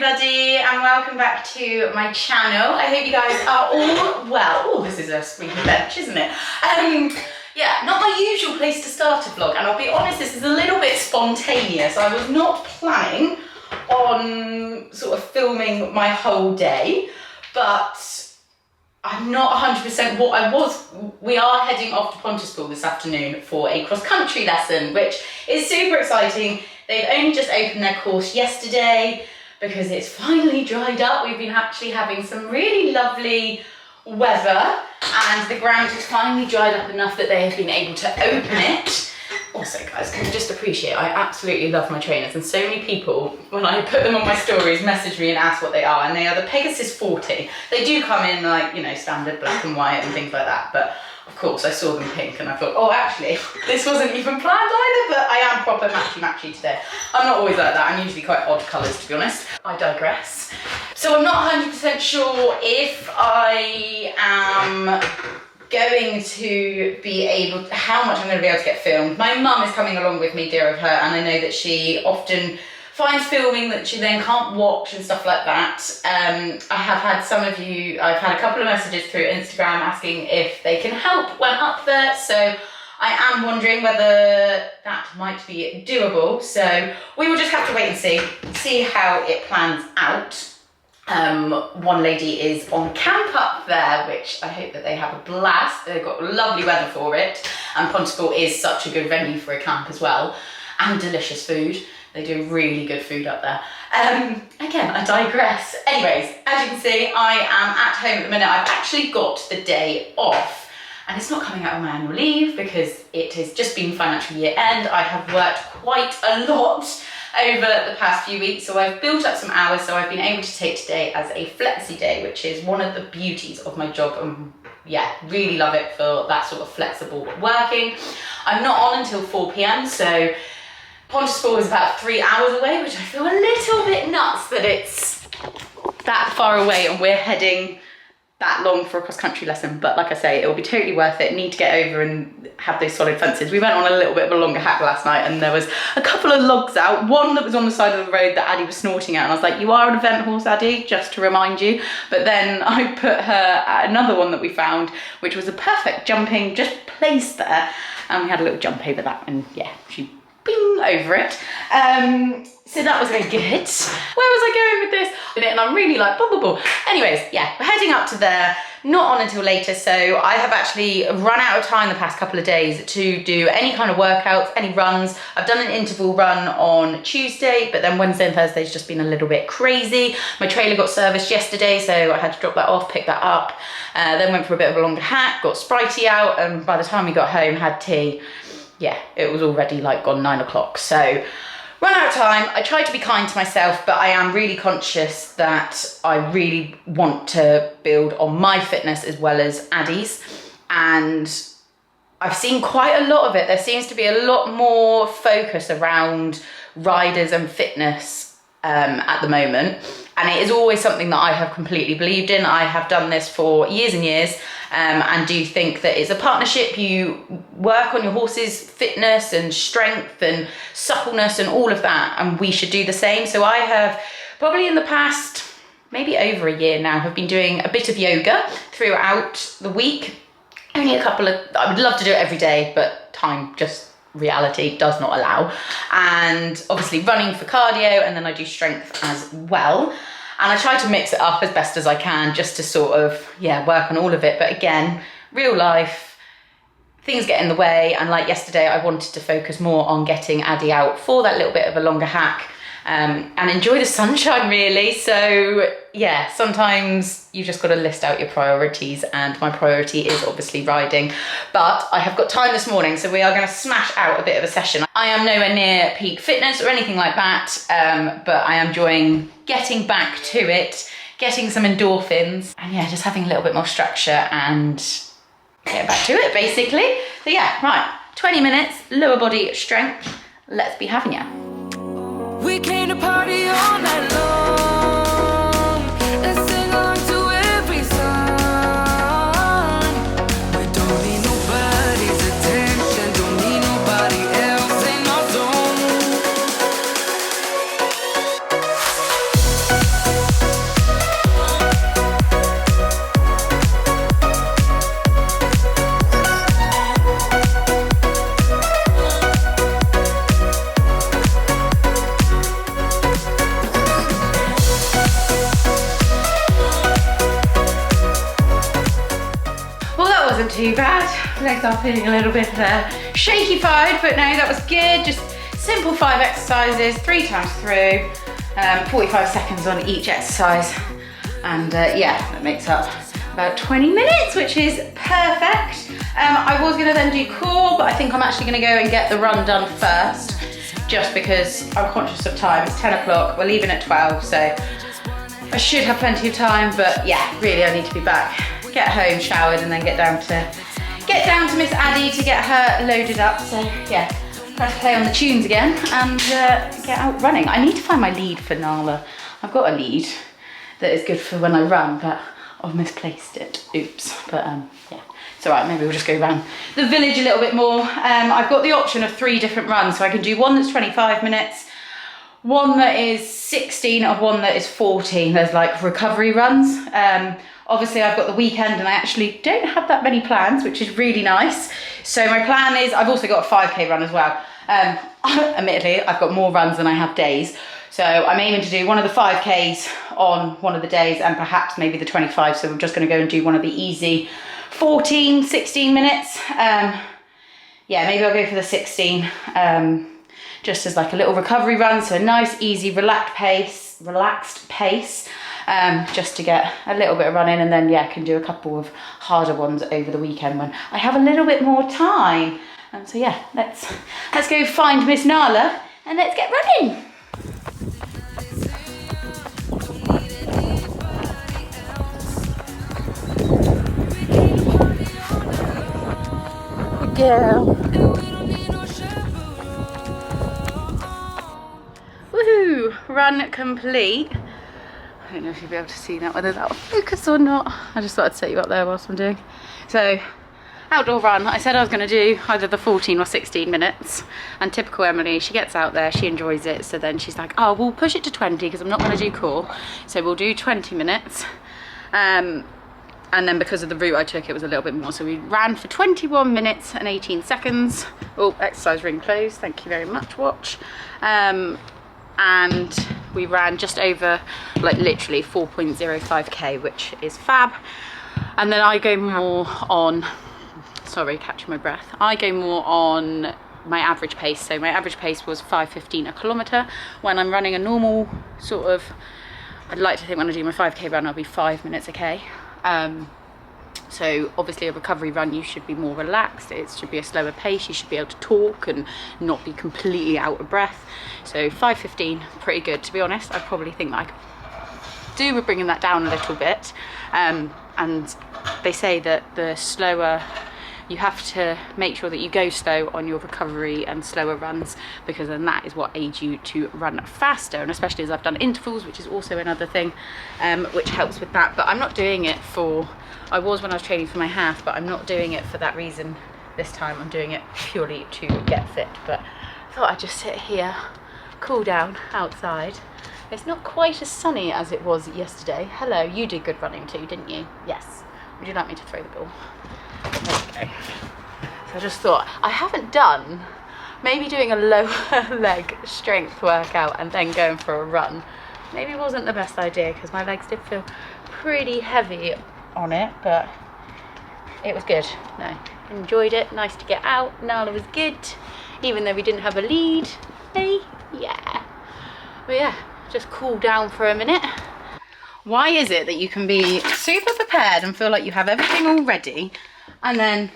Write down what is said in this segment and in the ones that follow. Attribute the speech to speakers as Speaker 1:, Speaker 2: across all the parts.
Speaker 1: everybody, and welcome back to my channel. I hope you guys are all well. Oh, this is a squeaky bench, isn't it? Yeah, not my usual place to start a vlog, and I'll be honest, this is a little bit spontaneous. I was not planning on sort of filming my whole day, but I'm not 100% what I was. We are heading off to Pontypool this afternoon for a cross-country lesson, which is super exciting. They've only just opened their course yesterday because it's finally dried up. We've been actually having some really lovely weather and the ground has finally dried up enough that they have been able to open it. Also, guys, can you just appreciate, I absolutely love my trainers, and so many people, when I put them on my stories, message me and ask what they are, and they are the Pegasus 40. They do come in like, you know, standard black and white and things like that, but of course I saw them pink and I thought, oh, actually, this wasn't even planned either, but I am proper matchy-matchy today. I'm not always like that, I'm usually quite odd colours, to be honest. I digress. So I'm not 100% sure if I am going to be able to, how much I'm going to be able to get filmed. My mum is coming along with me, dear of her, and I know that she often finds filming that she then can't watch and stuff like that. I have had some of you, I've had a couple of messages through Instagram asking if they can help when up there, so I am wondering whether that might be doable. So we will just have to wait and see how it plans out. One lady is on camp up there, which I hope that they have a blast. They've got lovely weather for it, and Pontypool is such a good venue for a camp as well, and delicious food. They do really good food up there. Again, I digress. Anyways, as you can see, I am at home at the minute. I've actually got the day off, and it's not coming out of my annual leave because it has just been financial year end. I have worked quite a lot over the past few weeks, so I've built up some hours, so I've been able to take today as a flexi day, which is one of the beauties of my job, and yeah, really love it for that sort of flexible working. I'm not on until 4 p.m, so Pontypool is about 3 hours away, which I feel a little bit nuts that it's that far away and we're heading that long for a cross-country lesson, but like I say, it will be totally worth it. Need to get over and have those solid fences. We went on a little bit of a longer hack last night and there was a couple of logs out, one that was on the side of the road that Addy was snorting at, and I was like, you are an event horse, Addy, just to remind you. But then I put her at another one that we found, which was a perfect jumping, just placed there, and we had a little jump over that, and yeah, she bing over it. So that was very good. Where was I going with this? And I'm really like, blah, blah, blah. Anyways, yeah, we're heading up to there, not on until later. So I have actually run out of time the past couple of days to do any kind of workouts, any runs. I've done an interval run on Tuesday, but then Wednesday and Thursday's just been a little bit crazy. My trailer got serviced yesterday, so I had to drop that off, pick that up. Then went for a bit of a longer hack, got Sprite out, and by the time we got home, had tea. Yeah, it was already like gone 9 o'clock. So run out of time. I tried to be kind to myself, but I am really conscious that I really want to build on my fitness as well as Addie's. And I've seen quite a lot of it. There seems to be a lot more focus around riders and fitness at the moment. And it is always something that I have completely believed in. I have done this for years and years, and do think that it's a partnership. You work on your horse's fitness and strength and suppleness and all of that, and we should do the same. So I have probably in the past, maybe over a year now, have been doing a bit of yoga throughout the week. Only a couple of, I would love to do it every day, but time just, reality does not allow. And obviously running for cardio, and then I do strength as well. And I try to mix it up as best as I can just to sort of, yeah, work on all of it. But again, real life, things get in the way. And like yesterday, I wanted to focus more on getting Addy out for that little bit of a longer hack, and enjoy the sunshine really. So yeah, sometimes you just got to list out your priorities, and my priority is obviously riding. But I have got time this morning, so we are going to smash out a bit of a session. I am nowhere near peak fitness or anything like that, but I am enjoying getting back to it, getting some endorphins, and yeah, just having a little bit more structure and get back to it basically. So yeah, right, 20 minutes, lower body strength. Let's be having ya.
Speaker 2: We came to party all night long and sing along to every song. We don't need nobody's attention, don't need nobody else in our zone.
Speaker 1: too bad. Legs are feeling a little bit shaky-fied, but no, that was good. Just simple 5 exercises, 3 times through, 45 seconds on each exercise. And yeah, that makes up about 20 minutes, which is perfect. I was gonna then do core, but I think I'm actually gonna go and get the run done first, just because I'm conscious of time. It's 10 o'clock, we're leaving at 12, so I should have plenty of time, but yeah, really I need to be back, get home, showered, and then get down to Miss Addy to get her loaded up. So yeah, press play on the tunes again and get out running. I need to find my lead for Nala. I've got a lead that is good for when I run, but I've misplaced it. Oops. But yeah, it's all right. Maybe we'll just go around the village a little bit more. I've got the option of 3 different runs, so I can do one that's 25 minutes, one that is 16, and one that is 14. There's like recovery runs. Obviously I've got the weekend and I actually don't have that many plans, which is really nice. So my plan is, I've also got a 5K run as well. Admittedly, I've got more runs than I have days. So I'm aiming to do one of the 5Ks on one of the days and perhaps maybe the 25. So we're just gonna go and do one of the easy 14, 16 minutes. Yeah, maybe I'll go for the 16, just as like a little recovery run. So a nice, easy, relaxed pace, just to get a little bit of running, and then yeah, can do a couple of harder ones over the weekend when I have a little bit more time. So yeah, let's go find Miss Nala and let's get running. Good girl. Woohoo! Run complete. I don't know if you'll be able to see that, whether that will focus or not. I just thought I'd set you up there whilst I'm doing. So, outdoor run. I said I was going to do either the 14 or 16 minutes. And typical Emily, she gets out there, she enjoys it. So then she's like, oh, we'll push it to 20 because I'm not going to do core. So we'll do 20 minutes. And then because of the route I took, it was a little bit more. So we ran for 21 minutes and 18 seconds. Oh, exercise ring closed. Thank you very much, watch. And we ran just over, like literally 4.05k, which is fab. And then I go more on, sorry, catching my breath. I go more on my average pace. So my average pace was 5:15 a kilometre. When I'm running a normal sort of, I'd like to think when I do my 5k run, I'll be 5 minutes a k. So obviously a recovery run, you should be more relaxed. It should be a slower pace. You should be able to talk and not be completely out of breath. So 5:15, pretty good. To be honest, I probably think that I could do with bringing that down a little bit. And they say that the slower, you have to make sure that you go slow on your recovery and slower runs, because then that is what aids you to run faster. And especially as I've done intervals, which is also another thing, which helps with that. But I'm not doing it for, I was when I was training for my half, but I'm not doing it for that reason this time. I'm doing it purely to get fit. But I thought I'd just sit here, cool down outside. It's not quite as sunny as it was yesterday. Hello, you did good running too, didn't you? Yes. Would you like me to throw the ball? Okay. So I just thought, I haven't done, maybe doing a lower leg strength workout and then going for a run maybe wasn't the best idea, because my legs did feel pretty heavy on it, but it was good. No, enjoyed it, nice to get out. Nala was good, even though we didn't have a lead. Hey, yeah. But yeah, just cool down for a minute. Why is it that you can be super prepared and feel like you have everything all ready, and then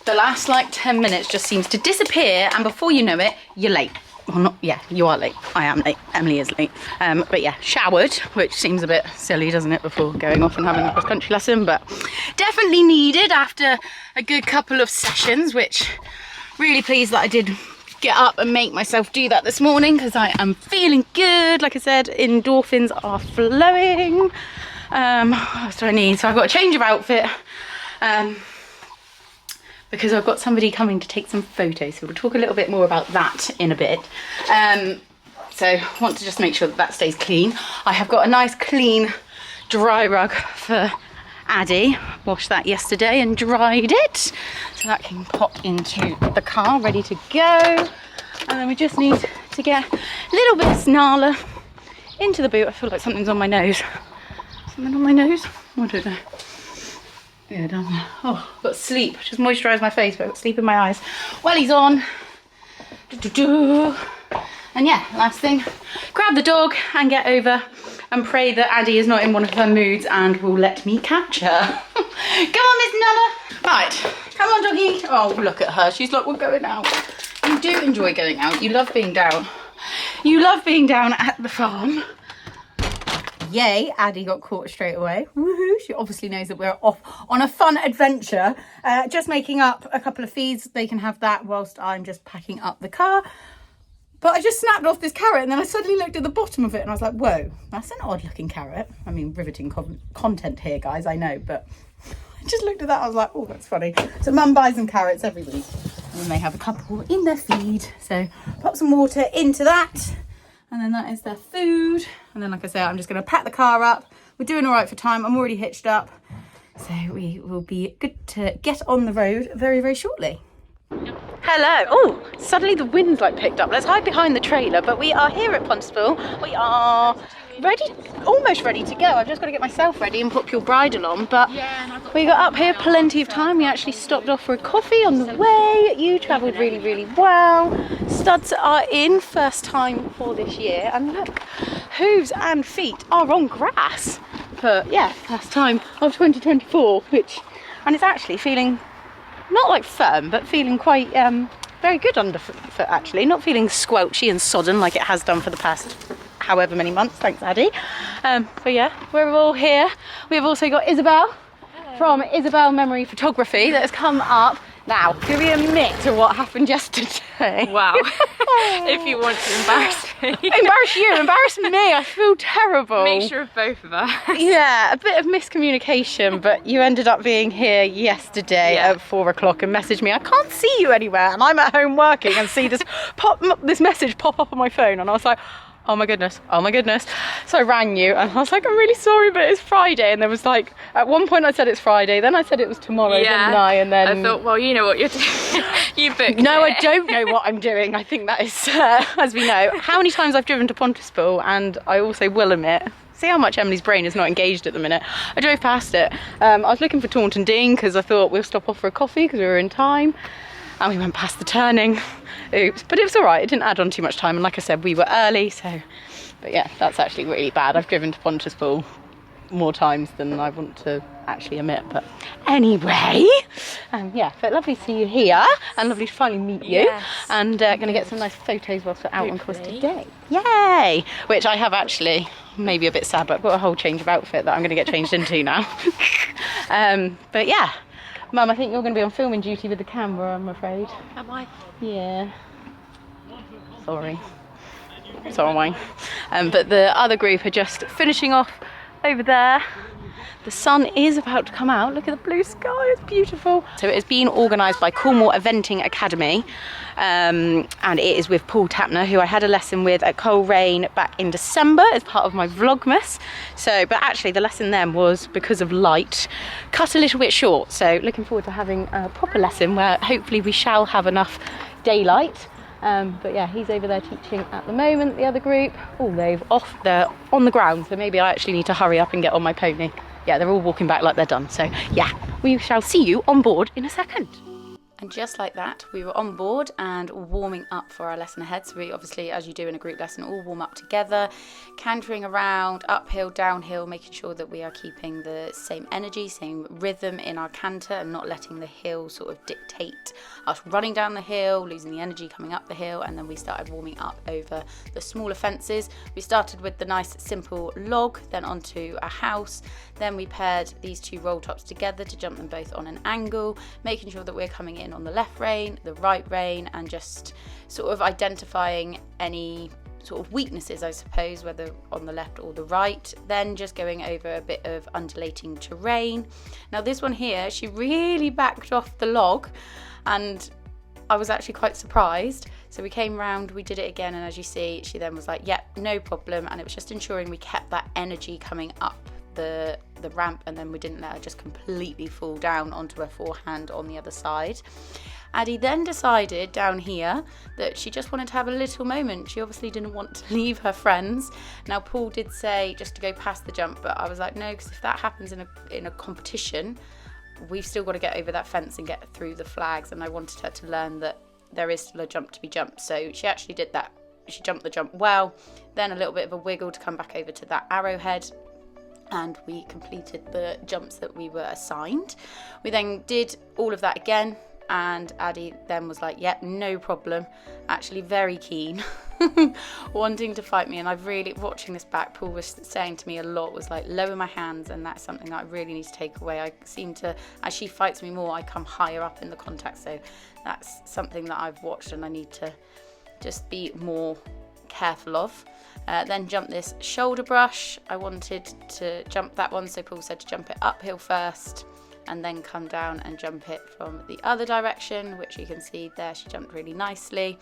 Speaker 1: the last like 10 minutes just seems to disappear, and before you know it, you're late? Well, not, yeah, you are late. I am late. Emily is late. But yeah, showered, which seems a bit silly, doesn't it, before going off and having a cross-country lesson, but definitely needed after a good couple of sessions, which really pleased that I did get up and make myself do that this morning, because I am feeling good. Like I said, endorphins are flowing. What else do I need? So I've got a change of outfit, because I've got somebody coming to take some photos, so we'll talk a little bit more about that in a bit. So I want to just make sure that that stays clean. I have got a nice clean dry rug for Addy. Washed that yesterday and dried it, so that can pop into the car ready to go. And then we just need to get a little bit of Nala into the boot. I feel like something's on my nose. Something on my nose? I don't know. Yeah, done. Oh, got sleep. Just moisturised my face, but I've got sleep in my eyes. Welly's on. And yeah, last thing, grab the dog and get over and pray that Addie is not in one of her moods and will let me catch her. Come on, Miss Nana. Right, come on, doggy. Oh, look at her. She's like, we're going out. You do enjoy going out. You love being down. You love being down at the farm. Yay, Addie got caught straight away. Woohoo, she obviously knows that we're off on a fun adventure. Just making up a couple of feeds. They can have that whilst I'm just packing up the car. But I just snapped off this carrot and then I suddenly looked at the bottom of it and I was like, whoa, that's an odd looking carrot. I mean, riveting content here, guys, I know, but I just looked at that, I was like, oh, that's funny. So Mum buys them carrots every week and then they have a couple in their feed. So pop some water into that. And then that is their food. And then, like I say, I'm just going to pack the car up. We're doing all right for time. I'm already hitched up. So we will be good to get on the road very, very shortly. Hello. Oh, suddenly the wind's like picked up. Let's hide behind the trailer. But we are here at Pontispool. We are ready, almost ready to go. I've just got to get myself ready and put your bridle on. But we got up here plenty of time. We actually stopped off for a coffee on the way. You travelled really, really well. Studs are in, first time for this year. And look, hooves and feet are on grass. But yeah, first time of 2024, and it's actually feeling not like firm, but feeling quite very good underfoot actually. Not feeling squelchy and sodden like it has done for the past however many months. Thanks, Addy. But yeah, we're all here. We have also got Isabel from Isabel Memory Photography that has come up. Now, do we admit to what happened yesterday?
Speaker 3: Wow. If you want to embarrass me.
Speaker 1: Embarrass you, embarrass me. I feel terrible.
Speaker 3: Mixture of both of us.
Speaker 1: Yeah, a bit of miscommunication, but you ended up being here yesterday at 4 o'clock and messaged me. I can't see you anywhere, and I'm at home working and see this message pop up on my phone, and I was like, oh my goodness, oh my goodness. So I rang you and I was like, I'm really sorry, but it's Friday. And there was like, at one point I said it's Friday, then I said it was tomorrow, didn't I? And then
Speaker 3: I thought, well, you know what you're doing. You booked
Speaker 1: No,
Speaker 3: it.
Speaker 1: I don't know what I'm doing. I think that is, as we know, how many times I've driven to Pontispool, and I also will admit, see how much Emily's brain is not engaged at the minute. I drove past it. I was looking for Taunton Dean because I thought we'll stop off for a coffee because we were in time. And we went past the turning. Oops, but it was all right. It didn't add on too much time. And like I said, we were early, so. But yeah, that's actually really bad. I've driven to Pontispool more times than I want to actually admit. But anyway, yeah, but lovely to see you here and lovely to finally meet you.
Speaker 3: Yes.
Speaker 1: And going to get some nice photos whilst we're out on course today. Yay! Which I have actually, maybe a bit sad, but I've got a whole change of outfit that I'm going to get changed into now. But yeah. Mum, I think you're going to be on filming duty with the camera, I'm afraid.
Speaker 3: Am I?
Speaker 1: Yeah. Sorry. So am I. But the other group are just finishing off over there. The sun is about to come out. Look at the blue sky, it's beautiful. So it has been organised by Cornwall Eventing Academy. And it is with Paul Tapner, who I had a lesson with at Coleraine back in December as part of my Vlogmas. So, but actually the lesson then was, because of light, cut a little bit short. So looking forward to having a proper lesson where hopefully we shall have enough daylight. But yeah, he's over there teaching at the moment, the other group. Oh, they're on the ground, so maybe I actually need to hurry up and get on my pony. Yeah, they're all walking back like they're done. So yeah, we shall see you on board in a second. And just like that, we were on board and warming up for our lesson ahead. So we obviously, as you do in a group lesson, all warm up together, cantering around, uphill, downhill, making sure that we are keeping the same energy, same rhythm in our canter and not letting the hill sort of dictate us running down the hill, losing the energy coming up the hill. And then we started warming up over the smaller fences. We started with the nice simple log, then onto a house. Then we paired these two roll tops together to jump them both on an angle, making sure that we're coming in on the left rein, the right rein, and just sort of identifying any sort of weaknesses, I suppose, whether on the left or the right. Then just going over a bit of undulating terrain. Now this one here, she really backed off the log and I was actually quite surprised. So we came round, we did it again, and as you see, she then was like, yep, no problem. And it was just ensuring we kept that energy coming up the ramp, and then we didn't let her just completely fall down onto her forehand on the other side. Addie then decided down here that she just wanted to have a little moment. She obviously didn't want to leave her friends. Now Paul did say just to go past the jump, but I was like, no, because if that happens in a competition, we've still got to get over that fence and get through the flags, and I wanted her to learn that there is still a jump to be jumped. So she actually did that. She jumped the jump well, then a little bit of a wiggle to come back over to that arrowhead, and we completed the jumps that we were assigned. We then did all of that again, and Addie then was like, yep, no problem, actually very keen, wanting to fight me. And I've really, watching this back, Paul was saying to me a lot, was like, lower my hands, and that's something that I really need to take away. I seem to, as she fights me more, I come higher up in the contact, so that's something that I've watched and I need to just be more careful of. Then jump this shoulder brush. I wanted to jump that one, so Paul said to jump it uphill first and then come down and jump it from the other direction, which you can see there, she jumped really nicely.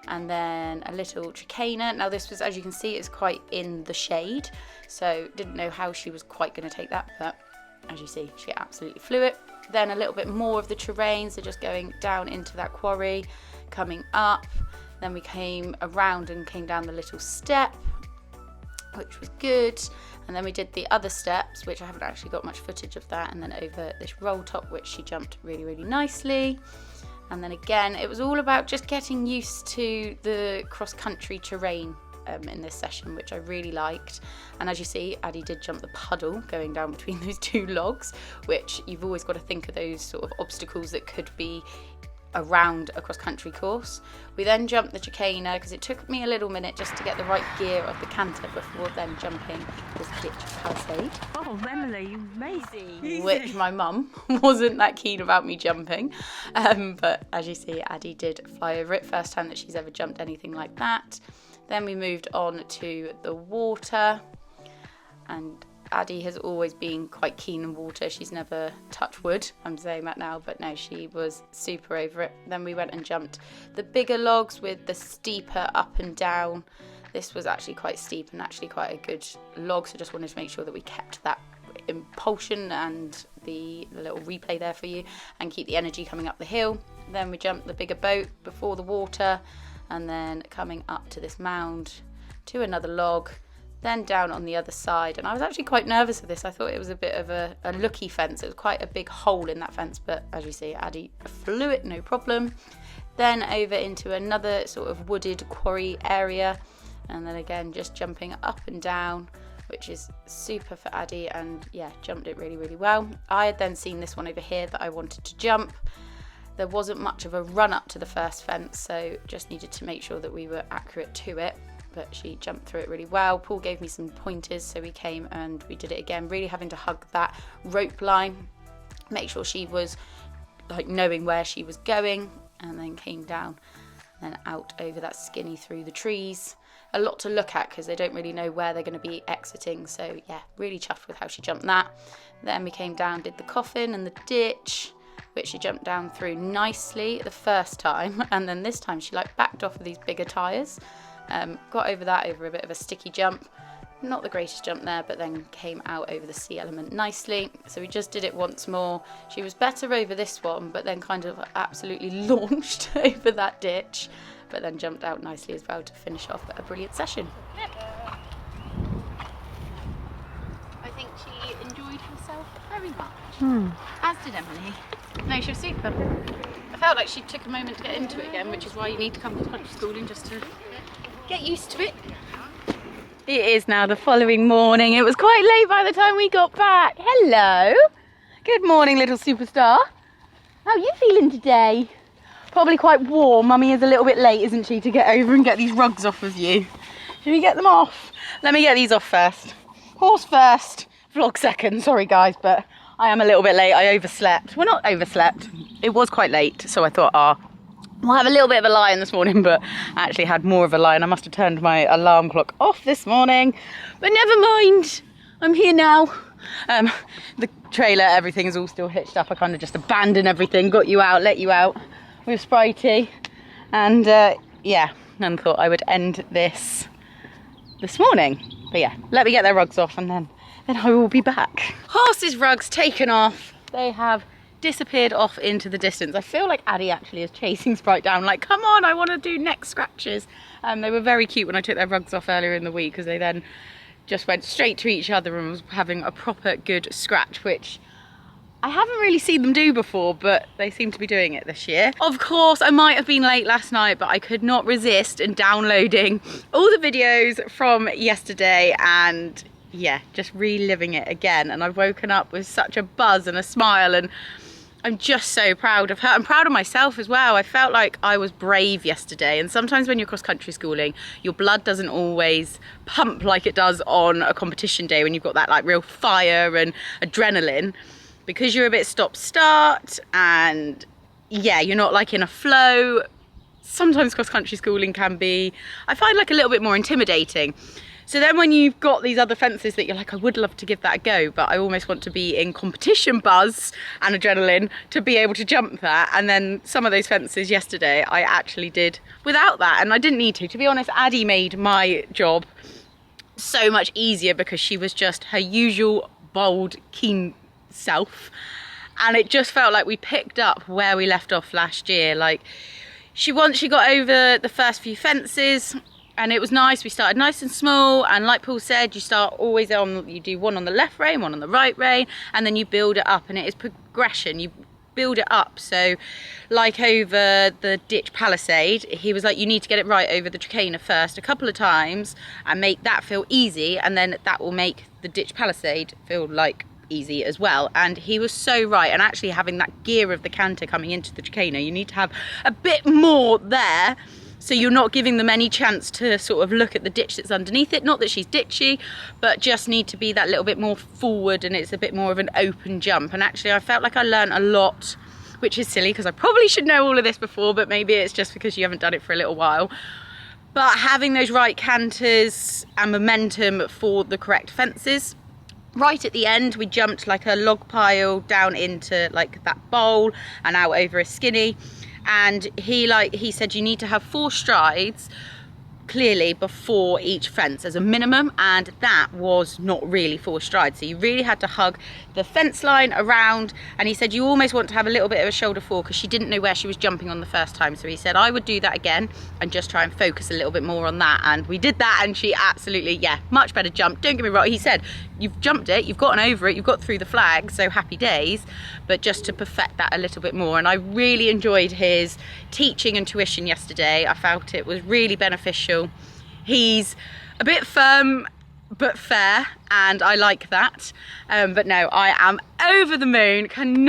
Speaker 1: And then a little tricana. Now this was, as you can see, it's quite in the shade, so didn't know how she was quite going to take that, but as you see, she absolutely flew it. Then a little bit more of the terrain, so just going down into that quarry, coming up. Then we came around and came down the little step, which was good. And then we did the other steps, which I haven't actually got much footage of that, and then over this roll top, which she jumped really, really nicely. And then again, it was all about just getting used to the cross-country terrain in this session, which I really liked. And as you see, Addie did jump the puddle going down between those two logs, which you've always got to think of those sort of obstacles that could be around a cross-country course. We then jumped the chicana because it took me a little minute just to get the right gear of the canter before then jumping this ditch palisade.
Speaker 4: Oh, Emily, you amazing.
Speaker 1: Which my mum wasn't that keen about me jumping, but as you see, Addie did fly over it. First time that she's ever jumped anything like that. Then we moved on to the water, and Addie has always been quite keen in water. She's never touched wood, I'm saying that now, but no, she was super over it. Then we went and jumped the bigger logs with the steeper up and down. This was actually quite steep and actually quite a good log, so just wanted to make sure that we kept that impulsion and the little replay there for you and keep the energy coming up the hill. Then we jumped the bigger boat before the water, and then coming up to this mound to another log, then down on the other side. And I was actually quite nervous of this. I thought it was a bit of a looky fence. It was quite a big hole in that fence, but as you see, Addie flew it, no problem. Then over into another sort of wooded quarry area, and then again just jumping up and down, which is super for Addie, and yeah, jumped it really, really well. I had then seen this one over here that I wanted to jump. There wasn't much of a run up to the first fence, so just needed to make sure that we were accurate to it, but she jumped through it really well. Paul gave me some pointers, so we came and we did it again, really having to hug that rope line, make sure she was like knowing where she was going, and then came down and out over that skinny through the trees. A lot to look at because they don't really know where they're going to be exiting, so yeah, really chuffed with how she jumped that. Then we came down, did the coffin and the ditch, which she jumped down through nicely the first time, and then this time she like backed off of these bigger tyres, got over that over a bit of a sticky jump. Not the greatest jump there, but then came out over the sea element nicely. So we just did it once more. She was better over this one, but then kind of absolutely launched over that ditch, but then jumped out nicely as well to finish off a brilliant session. I think she enjoyed herself very much, as did Emily. No, she was super. I felt like she took a moment to get into it again, which is why you need to come to country schooling, just to get used to it. It is now the following morning. It was quite late by the time we got back. Hello. Good morning, little superstar. How are you feeling today? Probably quite warm. Mummy is a little bit late, isn't she, to get over and get these rugs off of you. Should we get them off? Let me get these off first. Horse first, vlog second. Sorry guys, but I am a little bit late. I overslept. Well, not overslept. It was quite late, so I thought, we'll have a little bit of a lie-in this morning, but I actually had more of a lie-in. I must have turned my alarm clock off this morning, but never mind. I'm here now. The trailer, everything is all still hitched up. I kind of just abandoned everything, got you out, let you out with Sprite, and yeah, and thought I would end this morning. But yeah, let me get their rugs off and then I will be back. Horses' rugs taken off. They have disappeared off into the distance. I feel like Addie actually is chasing Sprite down, like, come on, I want to do neck scratches. They were very cute when I took their rugs off earlier in the week, because they then just went straight to each other and was having a proper good scratch, which I haven't really seen them do before, but they seem to be doing it this year. Of course, I might have been late last night, but I could not resist in downloading all the videos from yesterday and yeah, just reliving it again. And I've woken up with such a buzz and a smile, and I'm just so proud of her. I'm proud of myself as well. I felt like I was brave yesterday, and sometimes when you're cross-country schooling, your blood doesn't always pump like it does on a competition day when you've got that like real fire and adrenaline, because you're a bit stop-start and yeah, you're not like in a flow. Sometimes cross-country schooling can be, I find, like a little bit more intimidating. So then when you've got these other fences that you're like, I would love to give that a go, but I almost want to be in competition buzz and adrenaline to be able to jump that. And then some of those fences yesterday, I actually did without that. And I didn't need to. To be honest, Addie made my job so much easier because she was just her usual bold, keen self. And it just felt like we picked up where we left off last year. Like once she got over the first few fences, and it was nice. We started nice and small, and like Paul said, you start always on, you do one on the left rein, one on the right rein, and then you build it up, and it is progression. You build it up. So like over the ditch palisade, he was like, you need to get it right over the trachea first a couple of times and make that feel easy, and then that will make the ditch palisade feel like easy as well. And he was so right. And actually having that gear of the canter coming into the trachea, you need to have a bit more there, so you're not giving them any chance to sort of look at the ditch that's underneath it. Not that she's ditchy, but just need to be that little bit more forward, and it's a bit more of an open jump. And actually I felt like I learned a lot, which is silly because I probably should know all of this before, but maybe it's just because you haven't done it for a little while. But having those right canters and momentum for the correct fences. Right at the end, we jumped like a log pile down into like that bowl and out over a skinny. And he said you need to have 4 strides clearly before each fence as a minimum, and that was not really 4 strides. So you really had to hug the fence line around, and he said you almost want to have a little bit of a shoulder fall because she didn't know where she was jumping on the first time. So he said I would do that again and just try and focus a little bit more on that, and we did that, and she absolutely, yeah, much better jump. Don't get me wrong, he said you've jumped it, you've gotten over it, you've got through the flag, so happy days, but just to perfect that a little bit more. And I really enjoyed his teaching and tuition yesterday. I felt it was really beneficial. He's a bit firm but fair, and I like that. But no, I am over the moon. And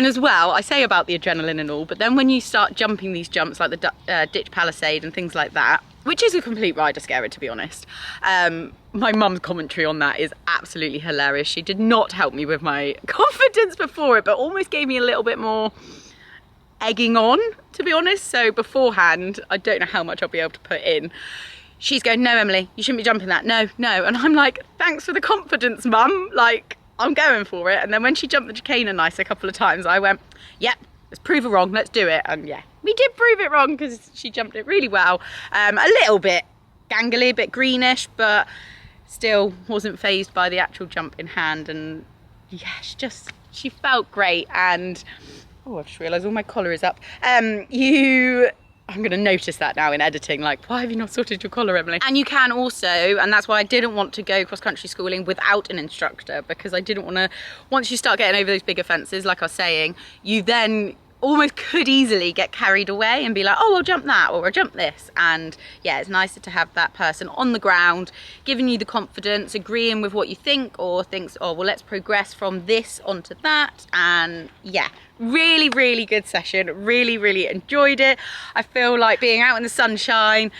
Speaker 1: as well, I say about the adrenaline and all, but then when you start jumping these jumps like the ditch palisade and things like that, which is a complete rider scarer, to be honest. My mum's commentary on that is absolutely hilarious. She did not help me with my confidence before it, but almost gave me a little bit more egging on, to be honest. So beforehand, I don't know how much I'll be able to put in. She's going, no, Emily, you shouldn't be jumping that. No, no. And I'm like, thanks for the confidence, mum. Like, I'm going for it. And then when she jumped the trachea nice a couple of times, I went, yep, let's prove her wrong. Let's do it. And yeah, we did prove it wrong because she jumped it really well. A little bit gangly, a bit greenish, but still wasn't fazed by the actual jump in hand. And yeah, she felt great. And oh, I've just realised all my collar is up. I'm going to notice that now in editing, like, why have you not sorted your collar, Emily? And you can also, and that's why I didn't want to go cross-country schooling without an instructor, because I didn't want to, once you start getting over those bigger fences, like I was saying, you then almost could easily get carried away and be like, oh, I'll jump that, or I'll jump this. And yeah, it's nicer to have that person on the ground, giving you the confidence, agreeing with what you think, or thinks, oh, well, let's progress from this onto that. And yeah, really, really good session. Really, really enjoyed it. I feel like being out in the sunshine,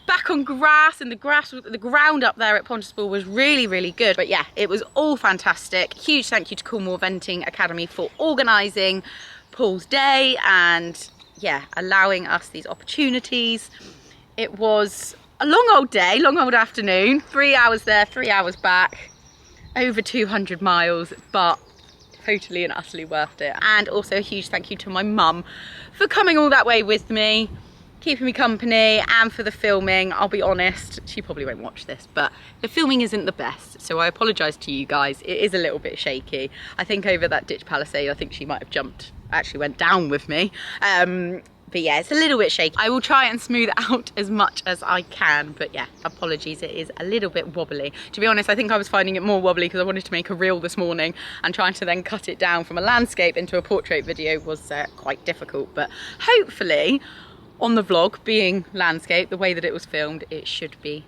Speaker 1: back on grass, and the ground up there at Pontypool was really, really good. But yeah, it was all fantastic. Huge thank you to Coolmore Venting Academy for organising Paul's day and yeah, allowing us these opportunities. It was a long old day, long old afternoon, 3 hours there, 3 hours back, over 200 miles, but totally and utterly worth it. And also a huge thank you to my mum for coming all that way with me, keeping me company, and for the filming. I'll be honest, she probably won't watch this, but the filming isn't the best, so I apologise to you guys. It is a little bit shaky. I think over that ditch palisade, I think she might have jumped, actually went down with me. But yeah, it's a little bit shaky. I will try and smooth it out as much as I can, but yeah, apologies, it is a little bit wobbly. To be honest, I think I was finding it more wobbly because I wanted to make a reel this morning, and trying to then cut it down from a landscape into a portrait video was quite difficult. But hopefully on the vlog, being landscape, the way that it was filmed, it should be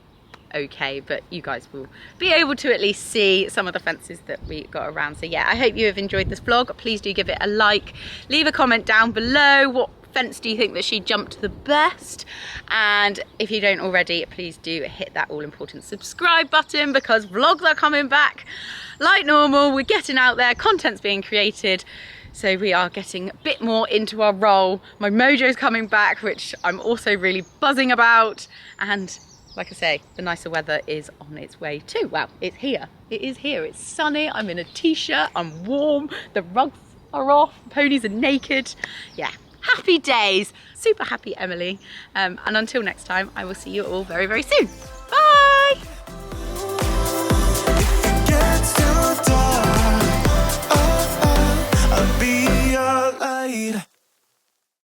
Speaker 1: okay, but you guys will be able to at least see some of the fences that we got around. So yeah, I hope you have enjoyed this vlog. Please do give it a like, leave a comment down below. What fence do you think that she jumped the best? And if you don't already, please do hit that all important subscribe button, because vlogs are coming back like normal. We're getting out there, content's being created, so we are getting a bit more into our role. My mojo's coming back, which I'm also really buzzing about, and like I say, the nicer weather is on its way too. Well, it's here. It is here. It's sunny. I'm in a t-shirt. I'm warm. The rugs are off. The ponies are naked. Yeah, happy days. Super happy, Emily. And until next time, I will see you all very, very soon.